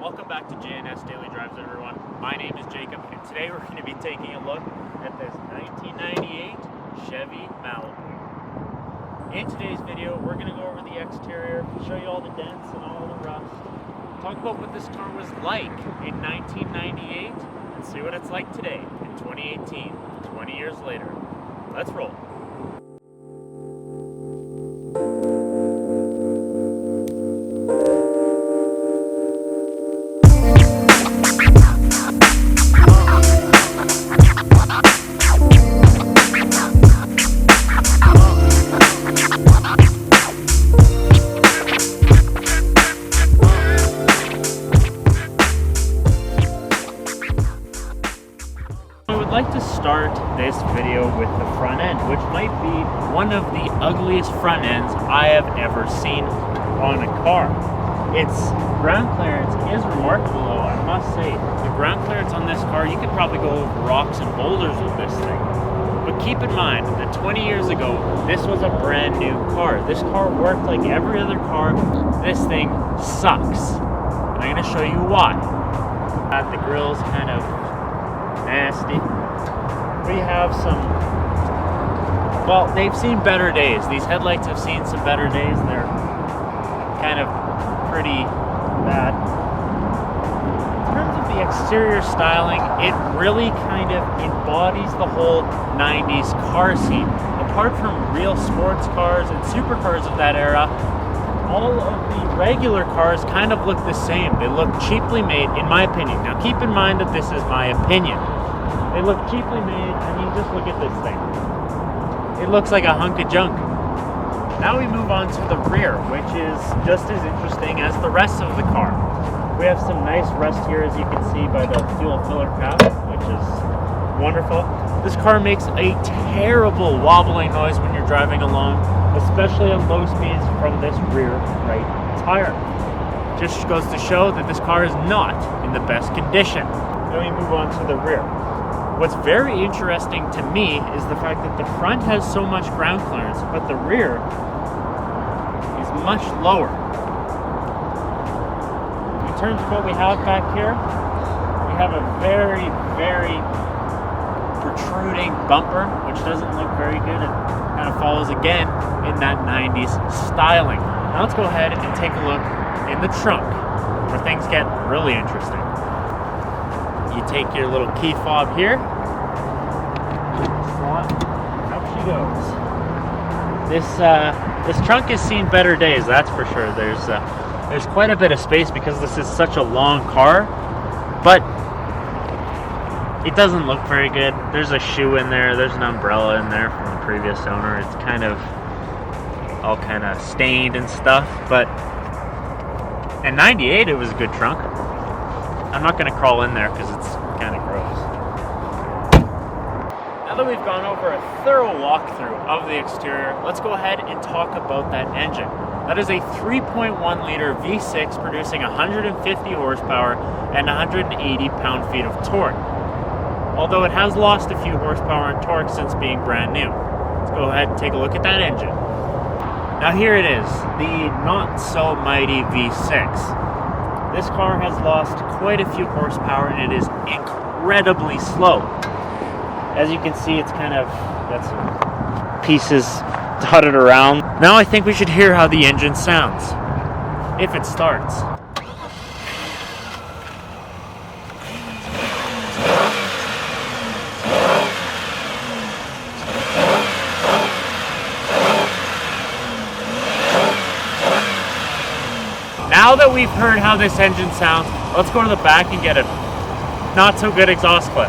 Welcome back to JNS Daily Drives, everyone. My name is Jacob, and today we're going to be taking a look at this 1998 Chevy Malibu. In today's video, we're going to go over the exterior, show you all the dents and all the rust, talk about what this car was like in 1998, and see what it's like today in 2018, 20 years later. Let's roll. I'd like to start this video with the front end, which might be one of the ugliest front ends I have ever seen on a car. Its ground clearance is remarkable though, I must say. The ground clearance on this car, you could probably go over rocks and boulders with this thing. But keep in mind that 20 years ago, this was a brand new car. This car worked like every other car. This thing sucks. And I'm going to show you why. The grill's kind of nasty. We have some, well, they've seen better days. These headlights have seen some better days. They're kind of pretty bad. In terms of the exterior styling, it really kind of embodies the whole 90s car scene. Apart from real sports cars and supercars of that era, all of the regular cars kind of look the same. They look cheaply made, in my opinion. Now keep in mind that this is my opinion. They look cheaply made. I mean, just look at this thing. It looks like a hunk of junk. Now we move on to the rear, which is just as interesting as the rest of the car. We have some nice rust here, as you can see by the fuel filler cap, which is wonderful. This car makes a terrible wobbling noise when you're driving along, especially at low speeds from this rear right tire. Just goes to show that this car is not in the best condition. Then we move on to the rear. What's very interesting to me is the fact that the front has so much ground clearance, but the rear is much lower. In terms of what we have back here, we have a very, very protruding bumper, which doesn't look very good. It kind of follows again in that 90s styling. Now let's go ahead and take a look in the trunk, where things get really interesting. You take your little key fob here, slot, up she goes. This trunk has seen better days, that's for sure. There's quite a bit of space because this is such a long car, but it doesn't look very good. There's a shoe in there, there's an umbrella in there from the previous owner. It's kind of all kind of stained and stuff, but in 98 it was a good trunk. I'm not going to crawl in there because it's kind of gross. Now that we've gone over a thorough walkthrough of the exterior, let's go ahead and talk about that engine. That is a 3.1 liter V6 producing 150 horsepower and 180 pound-feet of torque. Although it has lost a few horsepower and torque since being brand new. Let's go ahead and take a look at that engine. Now here it is, the not-so-mighty V6. This car has lost quite a few horsepower and it is incredibly slow. As you can see, it's kind of got some pieces dotted around. Now I think we should hear how the engine sounds, if it starts. Now that we've heard how this engine sounds, let's go to the back and get a not so good exhaust clip.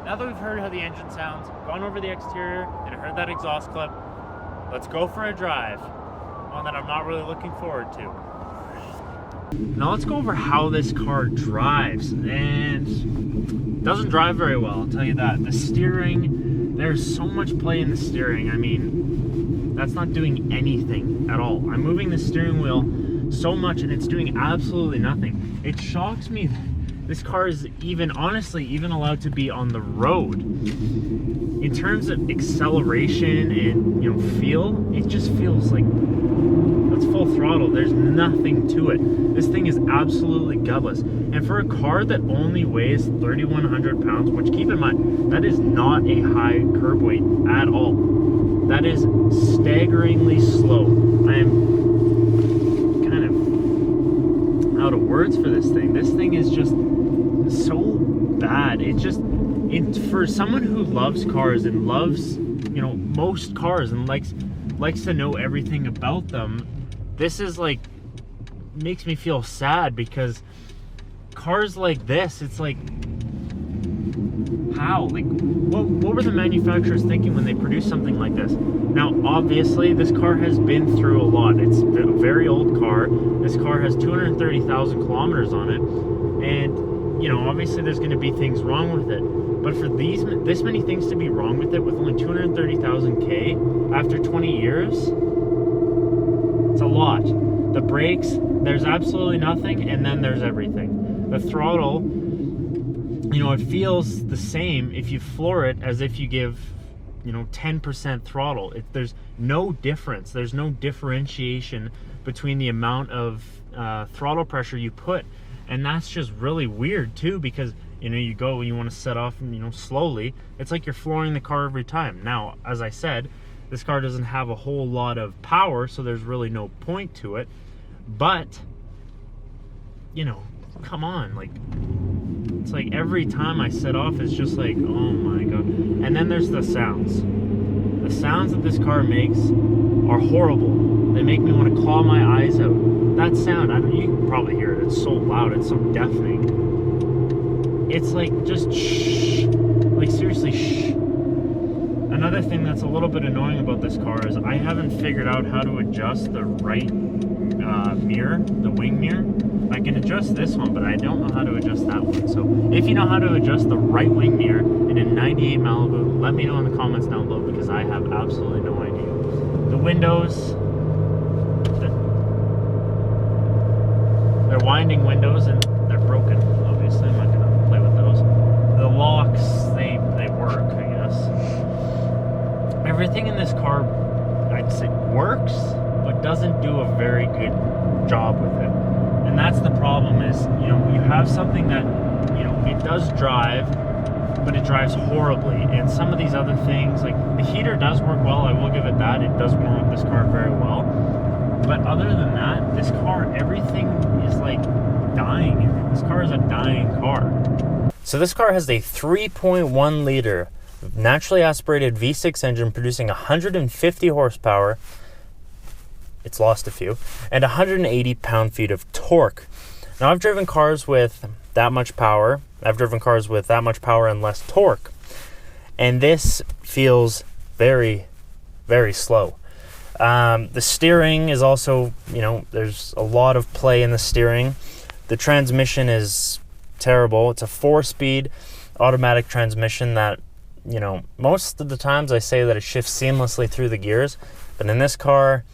Now that we've heard how the engine sounds, gone over the exterior, and heard that exhaust clip, let's go for a drive. One that I'm not really looking forward to. Now let's go over how this car drives, and doesn't drive very well, I'll tell you that. The steering, there's so much play in the steering. I mean, that's not doing anything at all. I'm moving the steering wheel so much and it's doing absolutely nothing. It shocks me this car is even, honestly, even allowed to be on the road. in terms of acceleration and, you know, feel, it just feels like it's full throttle. There's nothing to it. This thing is absolutely gutless. And for a car that only weighs 3,100 pounds, which, keep in mind, that is not a high curb weight at all. That is staggeringly slow. I am kind of out of words for this thing. This thing is just so bad. For someone who loves cars and loves, you know, most cars and likes to know everything about them, this is like, makes me feel sad, because cars like this, it's like, how? Like, what were the manufacturers thinking when they produced something like this? Now, obviously, this car has been through a lot. It's a very old car. This car has 230,000 kilometers on it, and, you know, obviously there's going to be things wrong with it. But for this many things to be wrong with it with only 230,000 K after 20 years, it's a lot. The brakes, there's absolutely nothing, and then there's everything. The throttle, you know, it feels the same if you floor it as if you give, you know, 10% throttle. There's no difference. There's no differentiation between the amount of throttle pressure you put. And that's just really weird too, because, you know, you go and you want to set off, and, you know, slowly. It's like you're flooring the car every time. Now, as I said, this car doesn't have a whole lot of power, so there's really no point to it. But, you know, come on, like, it's like every time I set off, it's just like, oh my god. And then there's the sounds. The sounds that this car makes are horrible. They make me want to claw my eyes out. That sound, you can probably hear it. It's so loud. It's so deafening. It's like, just shh. Like, seriously, shh. Another thing that's a little bit annoying about this car is I haven't figured out how to adjust the right mirror, the wing mirror. I can adjust this one, but I don't know how to adjust that one. So if you know how to adjust the right wing mirror in a 98 Malibu, let me know in the comments down below, because I have absolutely no idea. The windows, they're winding windows and they're broken, obviously. I'm not going to play with those. The locks, they work, I guess. Everything in this car, I'd say, works, but doesn't do a very good job with it. And that's the problem, is, you know, you have something that, you know, it does drive, but it drives horribly. And some of these other things, like the heater does work well, I will give it that. It does warm up this car very well. But other than that, this car, everything is like dying. This car is a dying car. So this car has a 3.1 liter naturally aspirated V6 engine producing 150 horsepower. It's lost a few, and 180 pound-feet of torque. Now, I've driven cars with that much power. I've driven cars with that much power and less torque. And this feels very, very slow. The steering is also, you know, there's a lot of play in the steering. The transmission is terrible. It's a 4-speed automatic transmission that, you know, most of the times I say that it shifts seamlessly through the gears. But in this car,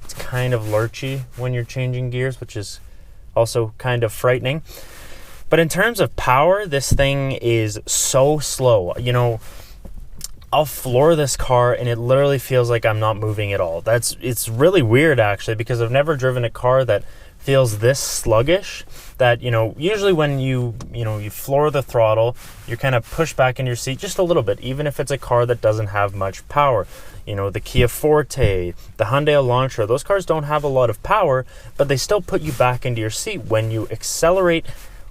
it's kind of lurchy when you're changing gears, which is also kind of frightening. But in terms of power, this thing is so slow. You know, I'll floor this car and it literally feels like I'm not moving at all. It's really weird, actually, because I've never driven a car that feels this sluggish. That, you know, usually when you floor the throttle, you're kind of pushed back in your seat just a little bit, even if it's a car that doesn't have much power. You know, the Kia Forte, the Hyundai Elantra, those cars don't have a lot of power, but they still put you back into your seat when you accelerate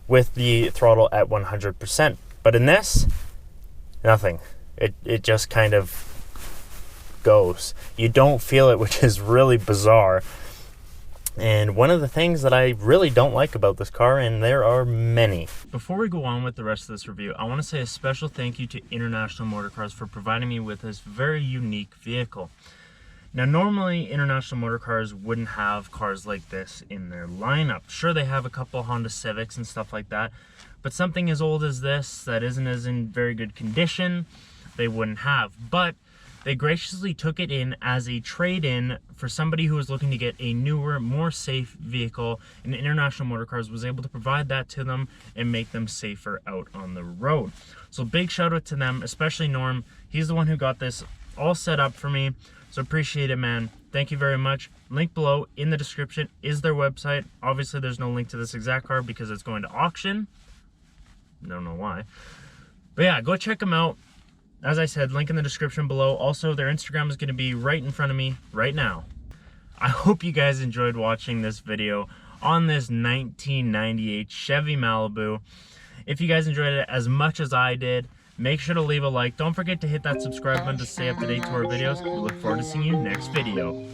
with the throttle at 100%. But in this, nothing. It just kind of goes. You don't feel it, which is really bizarre. And one of the things that I really don't like about this car, and there are many. Before we go on with the rest of this review, I want to say a special thank you to International MotorCars for providing me with this very unique vehicle. Now, normally International MotorCars wouldn't have cars like this in their lineup. Sure, they have a couple Honda Civics and stuff like that, but something as old as this that isn't as in very good condition, they wouldn't have. But They graciously took it in as a trade-in for somebody who was looking to get a newer, more safe vehicle, and International Motorcars was able to provide that to them and make them safer out on the road. So big shout out to them, especially Norm. He's the one who got this all set up for me, so appreciate it, man. Thank you very much. Link below in the description is their website. Obviously there's no link to this exact car because it's going to auction. Don't know why, but yeah, go check them out. As I said, link in the description below. Also, their Instagram is going to be right in front of me right now. I hope you guys enjoyed watching this video on this 1998 Chevy Malibu. If you guys enjoyed it as much as I did, make sure to leave a like. Don't forget to hit that subscribe button to stay up to date to our videos. We look forward to seeing you next video.